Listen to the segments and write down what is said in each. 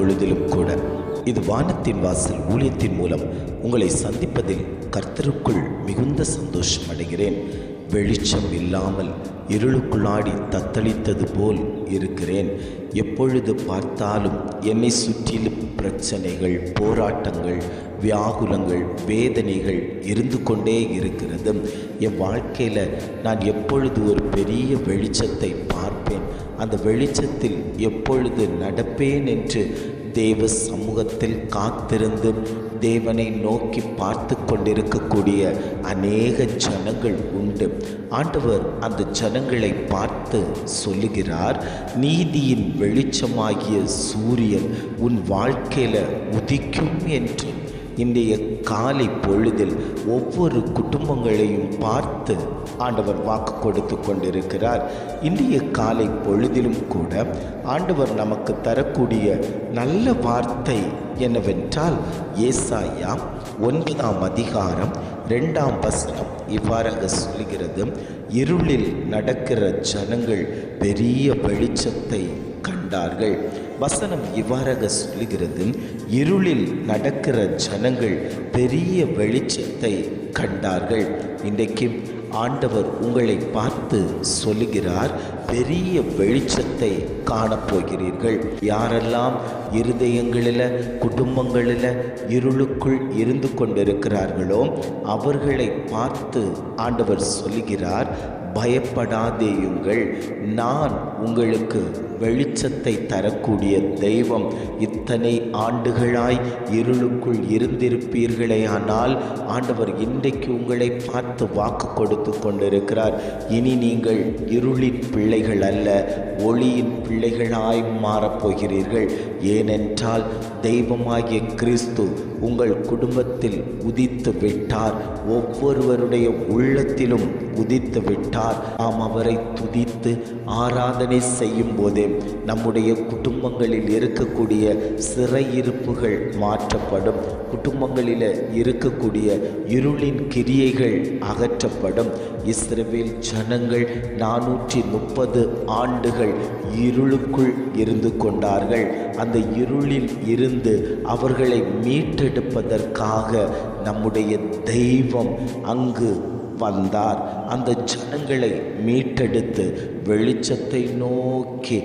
பொழுதிலும் கூட இது வானத்தின் வாசல் ஊழியத்தின் மூலம் உங்களை சந்திப்பதில் கர்த்தருக்குள் மிகுந்த சந்தோஷம் அடைகிறேன். வெளிச்சம் இல்லாமல் இருளுக்குள்ளாடி தத்தளித்தது போல் இருக்கிறேன். எப்பொழுது பார்த்தாலும் என்னை சுற்றிலும் பிரச்சனைகள், போராட்டங்கள், வியாகுலங்கள், வேதனைகள் இருந்து கொண்டே இருக்கிறது. என் வாழ்க்கையில் நான் எப்பொழுது ஒரு பெரிய வெளிச்சத்தை பார்ப்பேன், அந்த வெளிச்சத்தில் எப்பொழுது நடப்பேன் என்று தேவ சமூகத்தில் காத்திருந்து தேவனை நோக்கி பார்த்து கொண்டிருக்கக்கூடிய அநேக ஜனங்கள் உண்டு. ஆண்டவர் அந்த ஜனங்களை பார்த்து சொல்லுகிறார், நீதியின் வெளிச்சமாகிய சூரியன் உன் வாழ்க்கையில் உதிக்கும் என்று. இன்றைய காலை பொழுதில் ஒவ்வொரு குடும்பங்களையும் பார்த்து ஆண்டவர் வாக்கு கொடுத்து கொண்டிருக்கிறார். இன்றைய காலை பொழுதிலும் கூட ஆண்டவர் நமக்கு தரக்கூடிய நல்ல வார்த்தை என்னவென்றால், ஏசாயா 9ஆம் அதிகாரம் 2ஆம் வசனம் இவ்வாறாக சொல்கிறது, இருளில் நடக்கிற ஜனங்கள் பெரிய வெளிச்சத்தை கண்டார்கள். வசனம் இவ்வாறாக சொல்லுகிறது, இருளில் நடக்கிற ஜனங்கள் பெரிய வெளிச்சத்தை கண்டார்கள். இன்றைக்கு ஆண்டவர் உங்களை பார்த்து சொல்லுகிறார், பெரிய வெளிச்சத்தை காணப்போகிறீர்கள். யாரெல்லாம் இருதயங்களில், குடும்பங்களில் இருளுக்குள் இருந்து கொண்டிருக்கிறார்களோ அவர்களை பார்த்து ஆண்டவர் சொல்லுகிறார், பயப்படாதேயுங்கள், நான் உங்களுக்கு வெளிச்சத்தை தரக்கூடிய தெய்வம். இத்தனை ஆண்டுகளாய் இருளுக்குள் இருந்திருப்பீர்களே, ஆனால் ஆண்டவர் இன்றைக்கு உங்களை பார்த்து வாக்கு கொடுத்து கொண்டிருக்கிறார். இனி நீங்கள் இருளின் பிள்ளைகள் அல்ல, ஒளியின் பிள்ளைகளாய் மாறப்போகிறீர்கள். ஏனென்றால் தெய்வமாகிய கிறிஸ்து உங்கள் குடும்பத்தில் உதித்து விட்டார். ஒவ்வொருவருடைய உள்ளத்திலும் உதித்து விட்டார். நாம் அவரை துதித்து ஆராதனை செய்யும் போதே நம்முடைய குடும்பங்களில் இருக்கக்கூடிய சிறையிருப்புகள் மாற்றப்படும். குடும்பங்களில் இருக்கக்கூடிய இருளின் கிரியைகள் அகற்றப்படும். இஸ்ரவேல் ஜனங்கள் 430 ஆண்டுகள் இருளுக்குள் இருந்து கொண்டார்கள். அந்த இருளில் இருந்து அவர்களை மீட்டெடுப்பதற்காக நம்முடைய தெய்வம் அங்கு வந்தார். அந்த ஜனங்களை மீட்டெடுத்து வெளிச்சத்தை நோக்கி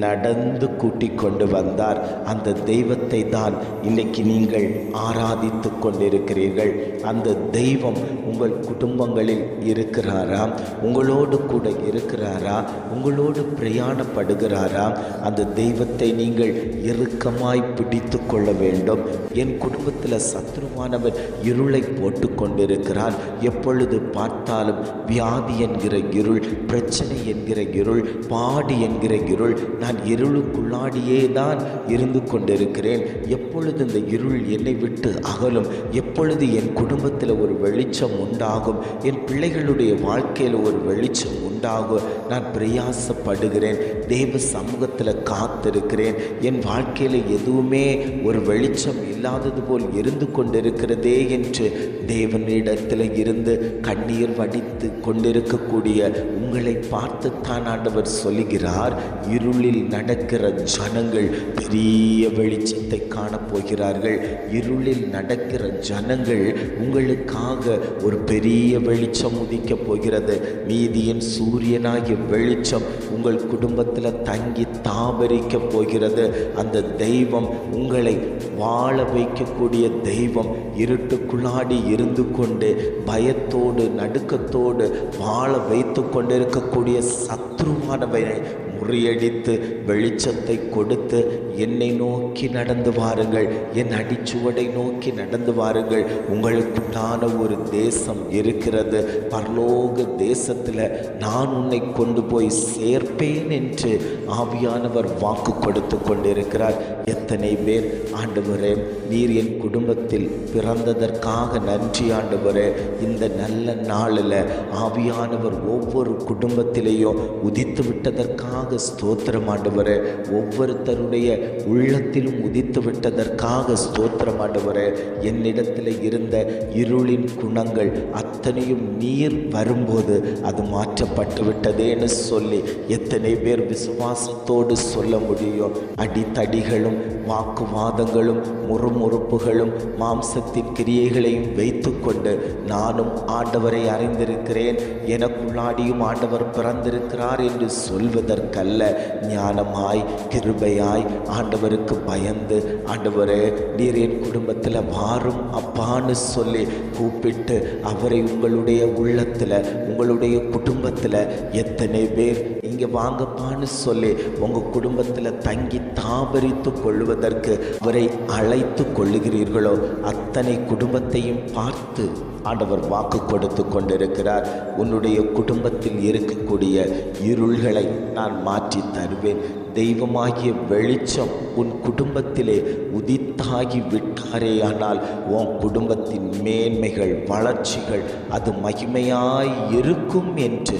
நடந்து கூட்டிக் கொண்டு வந்தார். அந்த தெய்வத்தை தான் இன்னைக்கு நீங்கள் ஆராதித்து கொண்டிருக்கிறீர்கள். அந்த தெய்வம் உங்கள் குடும்பங்களில் இருக்கிறாரா? உங்களோடு கூட இருக்கிறாரா? உங்களோடு பிரயாணப்படுகிறாரா? அந்த தெய்வத்தை நீங்கள் இறுக்கமாய் பிடித்து கொள்ள வேண்டும். என் குடும்பத்தில் சத்ருவானவர் இருளை போட்டு கொண்டிருக்கிறான். எப்பொழுது பார்த்தாலும் வியாதி என்கிற இருள், பிரச்சனை என்கிற இருள், பாடு என்கிற இருள், நான் இருளுக்குள்ளாடியே தான் இருந்து கொண்டிருக்கிறேன். எப்பொழுது இந்த இருள் என்னை விட்டு அகலும்? எப்பொழுது என் குடும்பத்தில் ஒரு வெளிச்சம் உண்டாகும்? என் பிள்ளைகளுடைய வாழ்க்கையில் ஒரு வெளிச்சம் உண்டாகும்? நான் பிரயாசப்படுகிறேன், தேவ சமூகத்தில் காத்திருக்கிறேன். என் வாழ்க்கையில் எதுவுமே ஒரு வெளிச்சம் இல்லாதது போல் இருந்து கொண்டிருக்கிறதே என்று தேவனிடத்தில் இருந்து கண்ணீர் வடித்து கொண்டிருக்கக்கூடிய உங்களை பார்த்துத்தான் ஆண்டவர் சொல்லுகிறார், இருளில் நடக்கிற ஜனங்கள் பெரிய வெளிச்சத்தை காணப்போகிறார்கள். இருளில் நடக்கிற ஜனங்கள் உங்களுக்காக ஒரு பெரிய வெளிச்சம் உதிக்கப் போகிறது. நீதியின் சூரியனாகிய வெளிச்சம் உங்கள் குடும்பத்தில் தங்கி தாபரிக்க போகிறது. அந்த தெய்வம் உங்களை வாழ வைக்கக்கூடிய தெய்வம். இருட்டுக்குள்ளாடி இருந்து கொண்டு பயத்தோடு நடுக்கத்தோடு வாழ வைத்து கொண்டிருக்கக்கூடிய சத்ருவானவரை முறியடித்து வெளிச்சத்தை கொடுத்து என்னை நோக்கி நடந்து வாருங்கள், என் அடிச்சுவடை நோக்கி நடந்து வாருங்கள். உங்களுக்குண்டான ஒரு தேசம் இருக்கிறது. பரலோக தேசத்தில் நான் உன்னை கொண்டு போய் சேர்ப்பேன் என்று ஆவியானவர் வாக்கு கொடுத்து கொண்டிருக்கிறார். எத்தனை பேர், ஆண்டவரே நீர் என் குடும்பத்தில் பிறந்ததற்காக நன்றி ஆண்டவரே. இந்த நல்ல நாளில் ஆவியானவர் ஒவ்வொரு குடும்பத்திலேயும் உதித்து விட்டதற்காக விட்டதற்காக ஸ்தோத்திரம் ஆண்டவரே. ஒவ்வொருத்தருடைய உள்ளத்திலும் உதித்து விட்டதற்காக ஸ்தோத்திரம் ஆண்டவரே. என்னிடத்தில் இருந்த இருளின் குணங்கள் அத்தனையும் நீர் வரும்போது அது மாற்றப்பட்டு விட்டதேன்னு சொல்லி எத்தனை பேர் விசுவாசத்தோடு சொல்ல முடியும்? அடித்தடிகளும் வாக்குவாதங்களும் முறுமுறுப்புகளும் மாம்சத்தின் கிரியைகளையும் வைத்து கொண்டு நானும் ஆண்டவரை அறிந்திருக்கிறேன், எனக்குள்ளாடியும் ஆண்டவர் பிறந்திருக்கிறார் என்று சொல்வதற்கல்ல, ஞானமாய் கிருபையாய் ஆண்டவருக்கு பயந்து, ஆண்டவரே நீர் என் குடும்பத்தில் வாரும் அப்பான்னு சொல்லி கூப்பிட்டு அவரை உங்களுடைய உள்ளத்தில் உங்களுடைய குடும்பத்தில் எத்தனை பேர் இங்கே வாங்கப்பான்னு சொல்லி உங்கள் குடும்பத்தில் தங்கி தாபரித்து கொள்வதற்கு அவரை அழைத்து கொள்ளுகிறீர்களோ அத்தனை குடும்பத்தையும் பார்த்து ஆண்டவர் வாக்கு கொடுத்து கொண்டிருக்கிறார். உன்னுடைய குடும்பத்தில் இருக்கக்கூடிய இருள்களை நான் மாற்றி தருவேன். தெய்வமாகிய வெளிச்சம் உன் குடும்பத்திலே உதித்தாகி விட்டாரேயானால் உன் குடும்பத்தின் மேன்மைகள் வளர்ச்சிகள் அது மகிமையாய் இருக்கும் என்று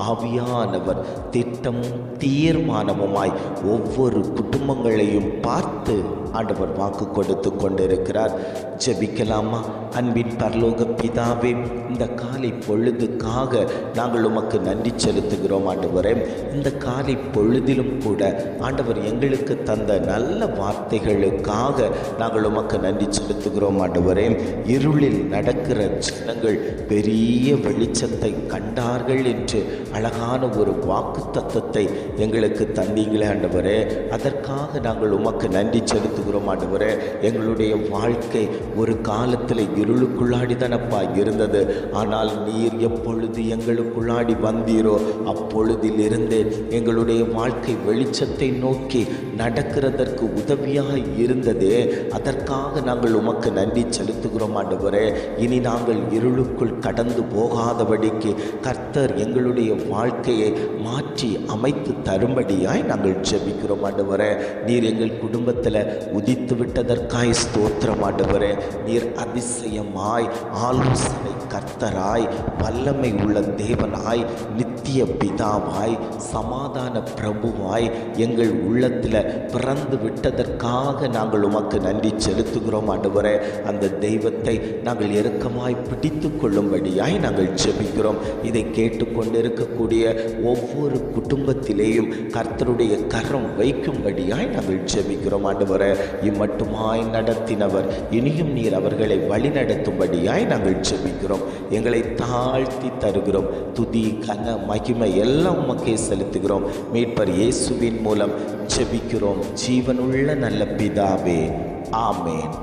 ஆவியானவர் திட்டமும் தீர்மானமுமாய் ஒவ்வொரு குடும்பங்களையும் பார்த்து ஆண்டவர் வாக்கு கொடுத்து கொண்டிருக்கிறார். ஜெபிக்கலாமா? அன்பின் பரலோக பிதாவே, இந்த காலை பொழுதுக்காக நாங்கள் உமக்கு நன்றி செலுத்துகிறோம் ஆண்டவரே. இந்த காலை பொழுதிலும் கூட ஆண்டவர் எங்களுக்கு தந்த நல்ல வார்த்தைகளுக்காக நாங்கள் உமக்கு நன்றி செலுத்துகிறோம் ஆண்டவரே. இருளில் நடக்கிற ஜனங்கள் பெரிய வெளிச்சத்தை கண்டார்கள் என்று அழகான ஒரு வாக்கு தத்துவத்தை எங்களுக்கு தந்தீங்களே ஆண்டவரே. அதற்காக நாங்கள் உமக்கு நன்றி செலுத்துகிறோம் ஆண்டவரே. எங்களுடைய வாழ்க்கை ஒரு காலத்தில் இருளுக்குள்ளாடி தானப்பா இருந்தது. ஆனால் நீர் எப்பொழுது எங்களுக்குள்ளாடி வந்தீரோ அப்பொழுதிலிருந்து எங்களுடைய வாழ்க்கை வெளிச்சத்தை நோக்கி நடக்கிறதற்கு உதவியாக இருந்ததே. அதற்காக நாங்கள் உமக்கு நன்றி செலுத்துகிறோம் ஆண்டவரே. இனி நாங்கள் இருளுக்குள் கடந்து போகாதபடிக்கு கர்த்தர் எங்களுடைய வாழ்க்கையை மாற்றி அமைத்து தரும்படியாய் நாங்கள் ஜெபிக்கிறோம் ஆண்டவரே. நீர் எங்கள் குடும்பத்தில் உதித்து விட்டதற்காய் ஸ்தோத்திரம் ஆண்டவரே. நீர் அதிசயமாய் ஆலோசனை கர்த்தராய் வல்லமை உள்ள தேவனாய் நித்திய பிதாவாய் சமாதான பிரபுவாய் எங்கள் உள்ளத்தில் பிறந்து விட்டதற்காக நாங்கள் உமக்கு நன்றி செலுத்துகிறோம் ஆண்டவரே. அந்த தெய்வத்தை நாங்கள் இறுக்கமாய் பிடித்து கொள்ளும்படியாய் நாங்கள் ஜெபிக்கிறோம். இதை கேட்டுக்கொண்டு இருக்கக்கூடிய ஒவ்வொரு குடும்பத்திலேயும் கர்த்தருடைய கரம் வைக்கும்படியாய் நாங்கள் ஜெபிக்கிறோம் ஆண்டவரே. இம்மட்டுமாய் நடத்தினவர் இனியும் நீர் அவர்களை வழிநடத்தும்படியாய் நாங்கள் ஜெபிக்கிறோம். எங்களை தாழ்த்தி தருகிறோம். துதி கன மகிமை எல்லாம் உமக்கே செலுத்துகிறோம். மீட்பர் இயேசுவின் மூலம் ஜெபிக்கிறோம் ஜீவனுள்ள நல்ல பிதாவே. ஆமேன்,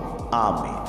ஆமேன்.